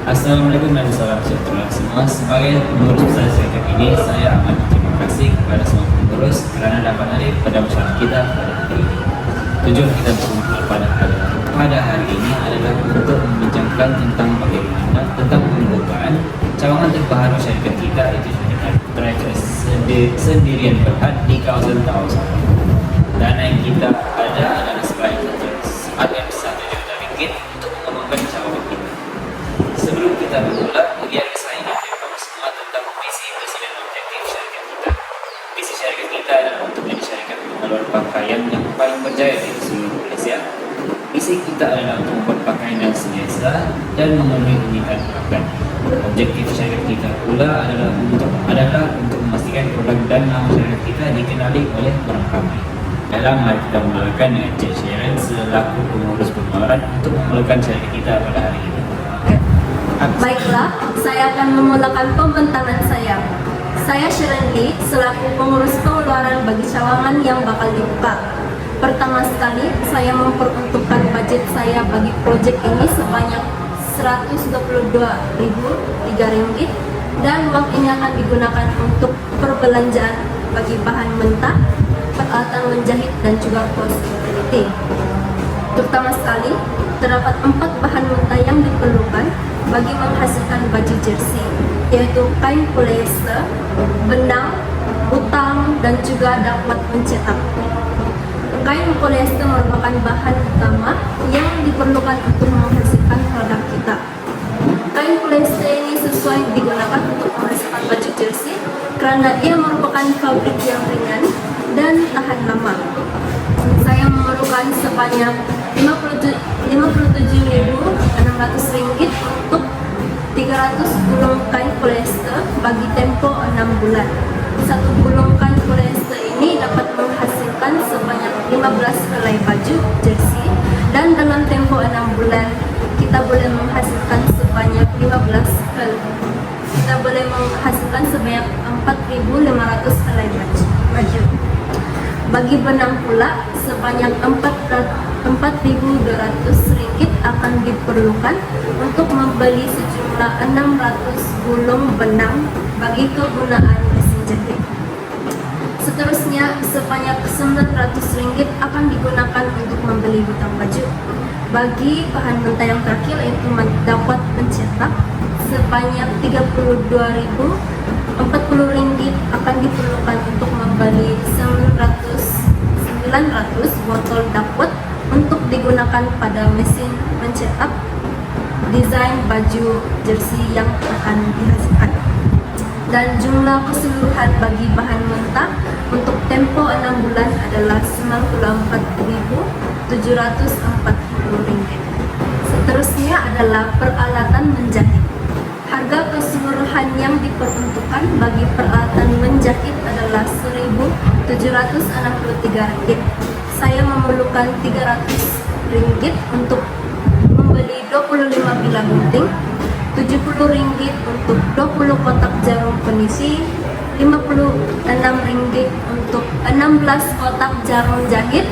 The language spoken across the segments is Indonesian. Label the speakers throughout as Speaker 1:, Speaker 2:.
Speaker 1: Assalamualaikum dan salam sejahtera semua. Sebagai pengurus besar syarikat ini, saya amat berterima kasih kepada semua pengurus karena dapat hadir pada masyarakat kita pada hari ini. Tujuan kita berkumpul pada hari ini adalah untuk membincangkan tentang bagaimana tentang pembukaan cawangan terbaru syarikat kita, itu syarikat Trackers Sendirian Berhad di kawasan Tawasawan. Dana yang kita ada adalah sebanyak RM1 juta untuk mengembangkan cawangan kita. Sebelum kita memulai, biar saya ingatkan semua tentang visi dan objektif syarikat kita. Visi syarikat kita adalah untuk menjadi syarikat pengeluar pakaian yang paling berjaya di seluruh Malaysia. Visi kita adalah untuk membuat pakaian yang selesa dan memenuhi kebutuhan pelanggan. Objektif syarikat kita pula adalah untuk memastikan produk dan nama syarikat kita dikenali oleh orang ramai. Dalam hal kita memulakan dengan Cik Sharon selaku pengurus pengeluaran untuk memulakan syarikat kita pada hari ini.
Speaker 2: Baiklah, saya akan memulakan pembentangan saya. Saya Sharon Lee selaku pengurus pengeluaran bagi cawangan yang bakal dibuka. Pertama sekali, saya memperuntukkan budget saya bagi proyek ini sebanyak Rp122.003 dan uang ini akan digunakan untuk perbelanjaan bagi bahan mentah, peralatan menjahit dan juga kos utility. Terutama sekali, terdapat 4 bahan mentah yang diperlukan bagi menghasilkan baju jersey, yaitu kain polyester, benang, butang, dan juga dapat mencetak. Kain polyester merupakan bahan utama yang diperlukan untuk menghasilkan produk kita. Kain polyester ini sesuai digunakan untuk menghasilkan baju jersey karena ia merupakan fabrik yang ringan dan tahan lama. Saya memerlukan sebanyak Rp57.600 untuk 300 gulung kain polyester bagi tempo 6 bulan. Satu gulung kain polyester ini dapat menghasilkan sebanyak 15 helai baju jersey dan dalam tempo 6 bulan kita boleh menghasilkan sebanyak 4.500 helai baju. Bagi benang pula sebanyak Rp4.200 akan diperlukan untuk membeli sejumlah 600 gulung benang bagi kegunaan mesin jahit. Seterusnya sebanyak Rp900 akan digunakan untuk membeli butang baju. Bagi bahan mentah yang terakhir yaitu dapat mencetak sebanyak Rp40 akan diperlukan untuk membeli 900 botol dapet untuk digunakan pada mesin mencetak desain baju jersey yang akan dihasilkan. Dan jumlah keseluruhan bagi bahan mentah untuk tempo 6 bulan adalah Rp94.740. Seterusnya adalah peralatan menjahit. Harga keseluruhan yang diperuntukkan bagi peralatan menjahit adalah Rp1.763. Saya memerlukan Rp300 untuk membeli 25 bilah gunting, Rp70 untuk 20 kotak jarum penisi, Rp56 untuk 16 kotak jarum jahit,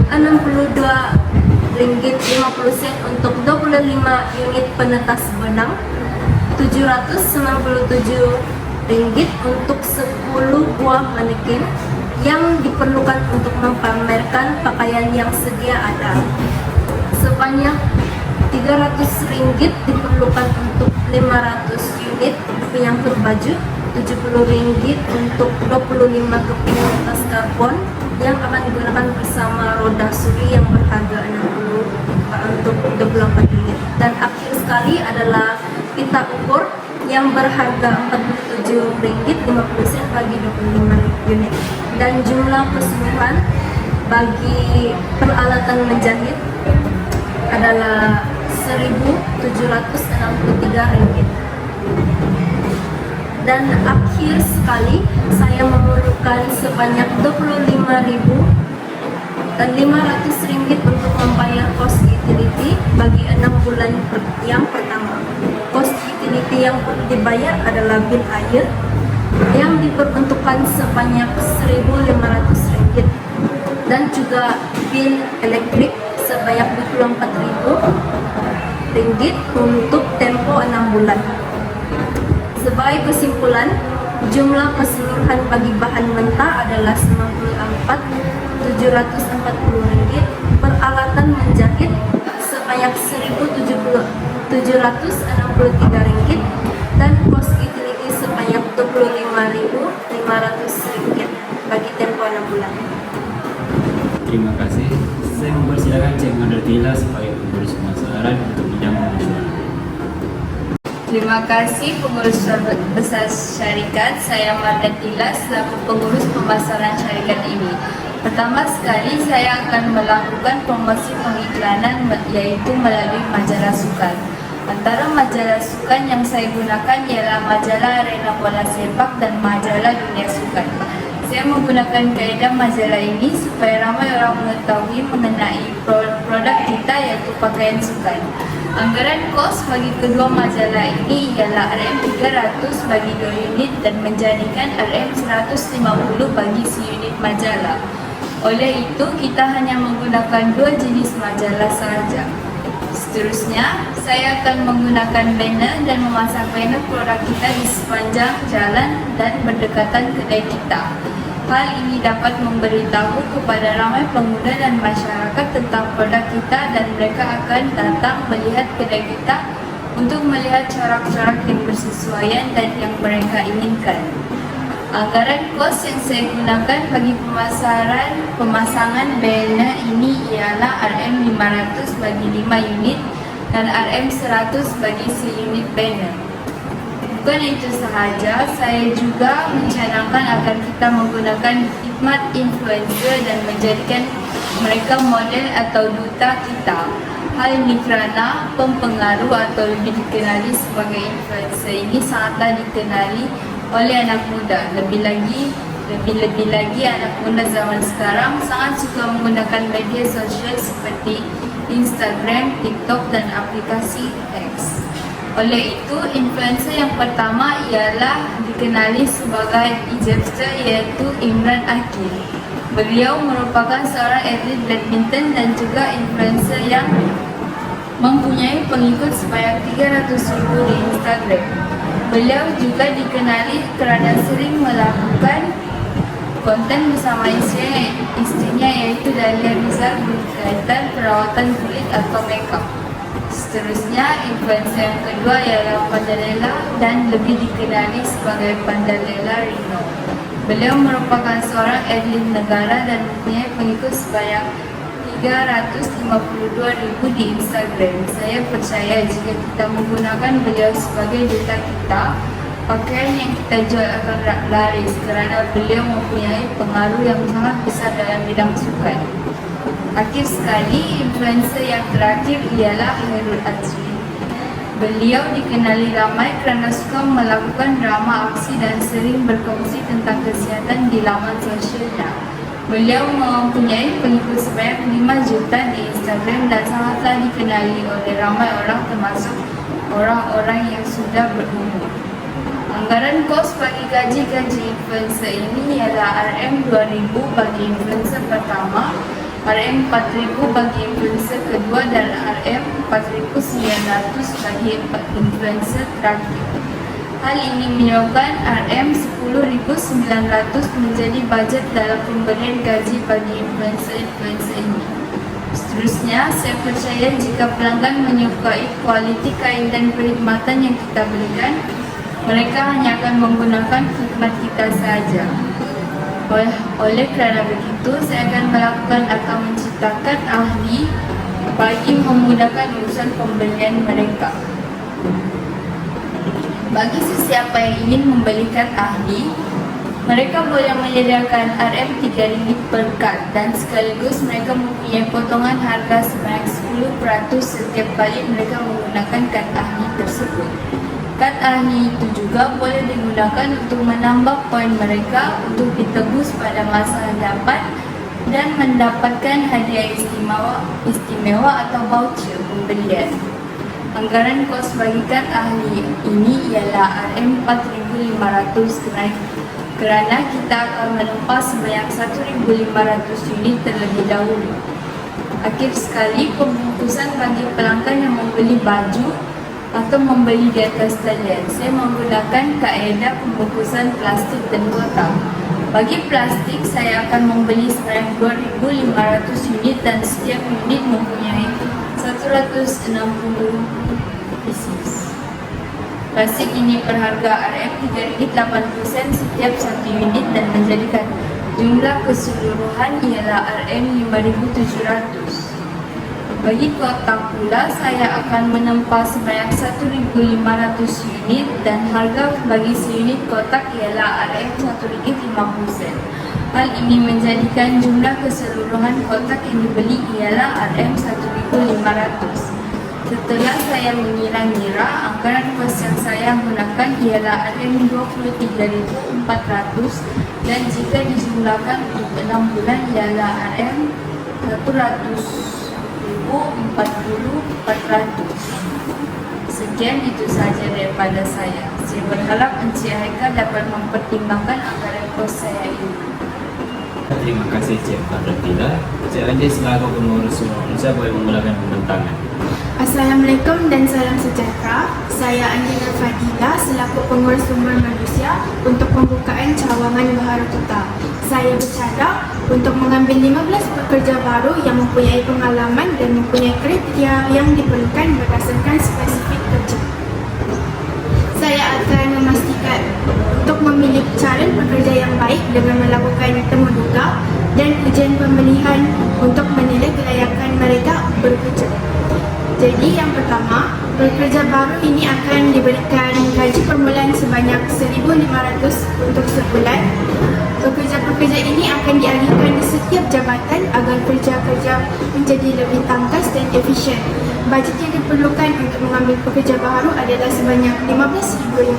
Speaker 2: Rp62.50 untuk 25 unit penetas benang, Rp797 untuk 10 buah manekin yang diperlukan untuk mempamerkan pakaian yang sedia ada. Sebanyak Rp300 diperlukan untuk 500 unit penyangkut baju, Rp70 untuk 25 keping kertas karbon yang akan digunakan bersama roda suri yang berharga 60 untuk 24 unit. Dan akhir sekali adalah pita ukur yang berharga Rp47.50 bagi 25 unit. Dan jumlah keseluruhan bagi peralatan menjahit adalah Rp1.763. Dan akhir sekali saya memerlukan sebanyak Rp25.500 untuk membayar kos utility bagi 6 bulan yang pertama. Kos utility yang dibayar adalah bil air yang diperuntukkan sebanyak Rp1.500 dan juga bil elektrik sebanyak Rp24.500 ringgit untuk tempo 6 bulan. Sebagai kesimpulan, jumlah keseluruhan bagi bahan mentah adalah 94.740 ringgit, peralatan menjahit sebanyak 1.763 ringgit, dan kos utility sebanyak 25.500 ringgit bagi tempoh 6 bulan.
Speaker 1: Terima kasih. Saya mempersilakan Cik Mandartila sebagai pengurus pemasaran untuk menyambung suara.
Speaker 3: Terima kasih pengurus besar syarikat. Saya Mandartila selaku pengurus pemasaran syarikat ini. Pertama sekali saya akan melakukan promosi pengiklanan yaitu melalui majalah sukan. Antara majalah sukan yang saya gunakan ialah majalah Arena Bola Sepak dan majalah Dunia Sukan. Saya menggunakan kaedah majalah ini supaya ramai orang mengetahui mengenai produk kita yaitu pakaian sukan. Anggaran kos bagi kedua majalah ini ialah RM300 bagi 2 unit dan menjadikan RM150 bagi si-unit majalah. Oleh itu, kita hanya menggunakan 2 jenis majalah sahaja. Seterusnya, saya akan menggunakan banner dan memasang banner produk kita di sepanjang jalan dan berdekatan kedai kita. Hal ini dapat memberitahu kepada ramai pengguna dan masyarakat tentang produk kita dan mereka akan datang melihat kedai kita untuk melihat corak-corak yang bersesuaian dan yang mereka inginkan. Anggaran kos yang saya gunakan bagi pemasangan banner ini ialah RM500 bagi 5 unit dan RM100 bagi si-unit banner. Bukan itu sahaja, saya juga mencanangkan agar kita menggunakan khidmat influencer dan menjadikan mereka model atau duta kita. Hal ini kerana pempengaruh atau lebih dikenali sebagai influencer ini sangatlah dikenali oleh anak muda. Lebih lagi anak muda zaman sekarang sangat suka menggunakan media sosial seperti Instagram, TikTok dan aplikasi X. Oleh itu, influencer yang pertama ialah dikenali sebagai hijabster iaitu Imran Akil. Beliau merupakan seorang atlet badminton dan juga influencer yang mempunyai pengikut sebanyak 300,000 di Instagram. Beliau juga dikenali kerana sering melakukan konten bersama istrinya yaitu Dahlia Rizal berkaitan perawatan kulit atau makeup. Seterusnya, influencer yang kedua ialah Pandalela dan lebih dikenali sebagai Pandalela Rino. Beliau merupakan seorang atlet negara dan mempunyai pengikut sebanyak 352,000 di Instagram. Saya percaya jika kita menggunakan beliau sebagai duta kita, pakaian yang kita jual akan laris kerana beliau mempunyai pengaruh yang sangat besar dalam bidang sukan. Akhir sekali, influencer yang terakhir ialah Hairul Azri. Beliau dikenali ramai kerana suka melakukan drama aksi dan sering berkongsi tentang kesihatan di laman sosialnya. Beliau mempunyai pengikut sebanyak 5 juta di Instagram dan sangatlah dikenali oleh ramai orang termasuk orang-orang yang sudah berumur. Anggaran kos bagi gaji influencer ini ialah RM2,000 bagi influencer pertama, RM4,000 bagi influencer kedua dan RM4,900 bagi influencer terakhir. Hal ini menyebabkan RM10,900 menjadi bajet dalam pemberian gaji bagi influencer ini. Seterusnya, saya percaya jika pelanggan menyukai kualiti kain dan perkhidmatan yang kita berikan, mereka hanya akan menggunakan khidmat kita sahaja. Oleh kerana begitu, saya akan menciptakan ahli bagi memudahkan urusan pembelian mereka. Bagi sesiapa yang ingin membelikan ahli, mereka boleh menyediakan RM3 per kad dan sekaligus mereka mempunyai potongan harga sebanyak 10% setiap kali mereka menggunakan kad ahli tersebut. Kad ahli itu juga boleh digunakan untuk menambah poin mereka untuk ditebus pada masa hadapan dan mendapatkan hadiah istimewa atau voucher pembelian. Anggaran kos bagi kad ahli ini ialah RM4,500 kerana kita akan menempah sebanyak 1,500 unit terlebih dahulu. Akhir sekali, pembungkusan bagi pelanggan yang membeli baju atau membeli di atas talian. Saya menggunakan kaedah pembungkusan plastik dan kotak. Bagi plastik, saya akan membeli sebanyak 2.500 unit dan setiap unit mempunyai 160 pieces. Plastik ini berharga Rm3.80 setiap satu unit dan menjadikan jumlah keseluruhan ialah Rm5.700. Bagi kotak pula, saya akan menempa sebanyak 1.500 unit dan harga bagi seunit kotak ialah Rm1.50. Hal ini menjadikan jumlah keseluruhan kotak yang dibeli ialah Rm1.500. Setelah saya mengira-ngira, anggaran kos yang saya gunakan ialah Rm23.400 dan jika dijumlahkan untuk 6 bulan ialah Rm100.400. Sekian itu saja daripada saya. Saya berharap Encik Haikal dapat mempertimbangkan anggaran kos saya ini.
Speaker 1: Terima kasih Cik Fadratila. Cik Anjay selaku pengurus Suruh Manusia boleh memulakan pembintangan.
Speaker 4: Assalamualaikum dan salam sejahtera. Saya Anjina Fadila selaku pengurus Sumber Manusia untuk pembukaan cawangan Bahara Tuta. Saya bercadang untuk mengambil 15 pekerja baru yang mempunyai pengalaman dan mempunyai kriteria yang diperlukan berdasarkan spesifik kerja. Saya akan memastikan untuk memilih calon pekerja yang baik dengan melakukan temu duga dan ujian pemilihan untuk menilai kelayakan mereka bekerja. Jadi yang pertama, pekerja baru ini akan diberikan gaji permulaan sebanyak 1,500 untuk sebulan. Pekerja-pekerja ini akan dialihkan di setiap jabatan agar kerja-kerja menjadi lebih tangkas dan efisien. Bajet yang diperlukan untuk mengambil pekerja baru adalah sebanyak RM15,000.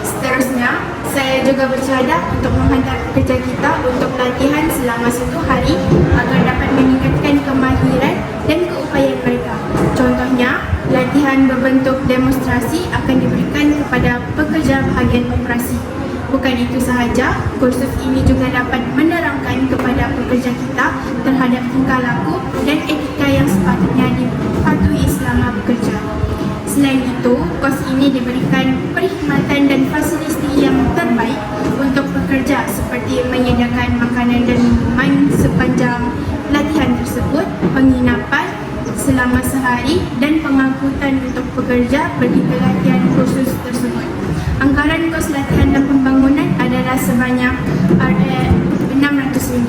Speaker 4: Seterusnya, saya juga bercadang untuk menghantar pekerja kita untuk latihan selama 1 hari agar dapat meningkatkan kemahiran dan keupayaan mereka. Contohnya, latihan berbentuk demonstrasi akan diberikan kepada pekerja bahagian operasi. Bukan itu sahaja, kursus ini juga dapat menerangkan kepada pekerja kita terhadap tingkah laku dan etika yang sepatutnya dipatuhi selama bekerja. Selain itu, kos ini diberikan perkhidmatan dan fasiliti yang terbaik untuk pekerja seperti menyediakan makanan dan minuman sepanjang latihan tersebut, penginapan selama sehari dan pengangkutan untuk pekerja pergi ke latihan kursus tersebut. Anggaran kos latihan dan pembangunan adalah sebanyak RM600.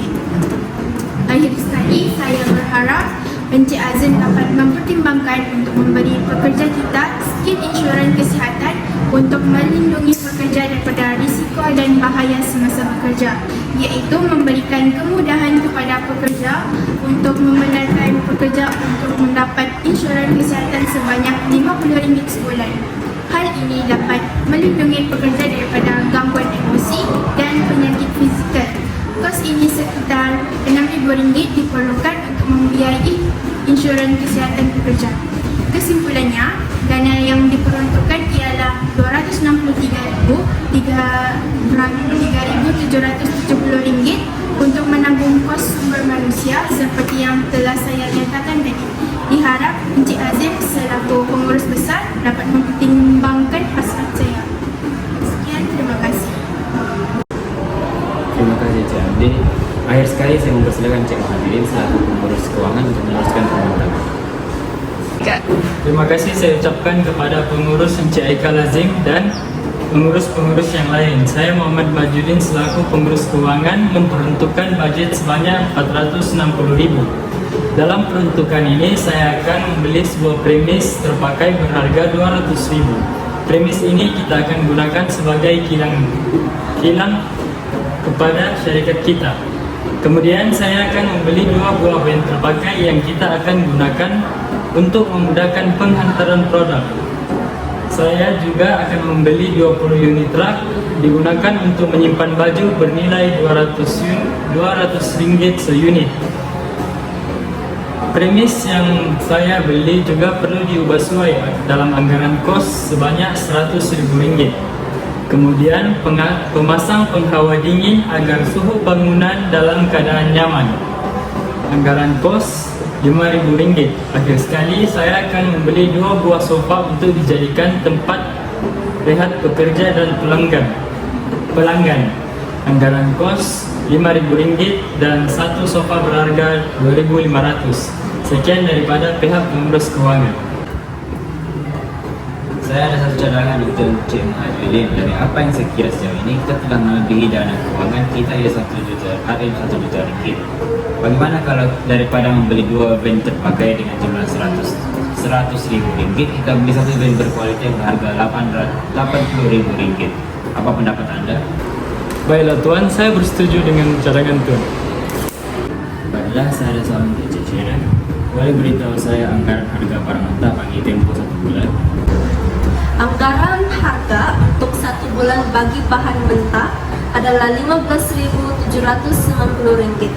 Speaker 4: Akhir sekali, saya berharap Encik Azim dapat mempertimbangkan untuk memberi pekerja kita skim insurans kesihatan untuk melindungi pekerja daripada risiko dan bahaya semasa bekerja, iaitu memberikan kemudahan kepada pekerja untuk membenarkan pekerja untuk mendapat insurans kesihatan sebanyak RM50 sebulan. Hal ini dapat melindungi pekerja daripada gangguan emosi dan penyakit fizikal. Kos ini sekitar RM6,000 diperlukan untuk membiayai insurans kesihatan pekerja. Kesimpulannya, dana yang diperuntukkan ialah RM370 untuk menanggung kos sumber manusia seperti yang telah saya nyatakan tadi. Diharap Encik Azim selaku pengurus besar dapat mempertimbangkan hasrat saya. Sekian, terima kasih.
Speaker 1: Terima kasih Cik Andi. Akhir sekali saya mempersilakan Cik Mahadirin selaku pengurus keuangan untuk meneruskan pembintangan.
Speaker 5: Terima kasih saya ucapkan kepada pengurus Encik Haikal Azim dan pengurus-pengurus yang lain. Saya Muhammad Majudin selaku pengurus keuangan memperuntukkan bajet sebanyak RM460,000. Dalam peruntukan ini saya akan membeli sebuah premis terpakai berharga RM200,000. Premis ini kita akan gunakan sebagai kilang kepada syarikat kita. Kemudian saya akan membeli 2 buah van terpakai yang kita akan gunakan untuk memudahkan penghantaran produk. Saya juga akan membeli 20 unit truk digunakan untuk menyimpan baju bernilai RM200 seunit. Premis yang saya beli juga perlu diubah sesuai dalam anggaran kos sebanyak RM100,000. Kemudian pemasang penghawa dingin agar suhu bangunan dalam keadaan nyaman. anggaran kos Rp5.000. Akhir sekali, saya akan membeli 2 buah sofa untuk dijadikan tempat rehat pekerja dan pelanggan. Anggaran kos Rp5.000 dan 1 sofa berharga Rp2.500. Sekian daripada pihak pengurus keuangan.
Speaker 1: Saya ada satu cadangan untuk Cik Muhajirudin. Dari apa yang saya kira sejauh ini, kita telah melebihi dana keuangan kita ada RM1 juta. Bagaimana kalau daripada membeli 2 van terpakai dengan jumlah RM100.000, kita beli 1 van berkualitas yang berharga RM80.000. Apa pendapat Anda?
Speaker 5: Baiklah Tuan, saya bersetuju dengan cadangan Tuan.
Speaker 1: Baiklah, saya ada soal untuk Cik Syena. Boleh beritahu saya anggaran harga barang mentah bagi tempoh 1 bulan?
Speaker 2: Anggaran harga untuk 1 bulan bagi bahan mentah adalah RM15.790.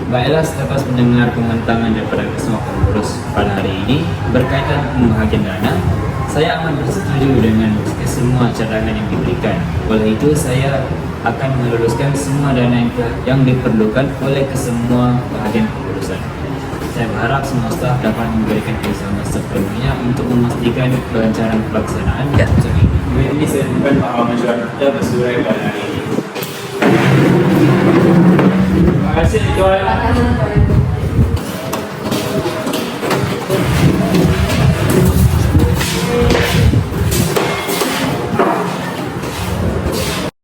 Speaker 1: Baiklah, selepas mendengar komentar daripada semua pengurus pada hari ini berkaitan pembahagian dana, saya amat bersetuju dengan semua cadangan yang diberikan. Oleh itu, saya akan meluluskan semua dana yang diperlukan oleh kesemua bahagian pengurusan. Saya berharap semua staf dapat memberikan kerjasama sepenuhnya untuk memastikan kelancaran pelaksanaan usaha ini. Ini saya bukan bahawa masyarakat kita bersurai pada hari ini.
Speaker 5: Terima kasih Tuan.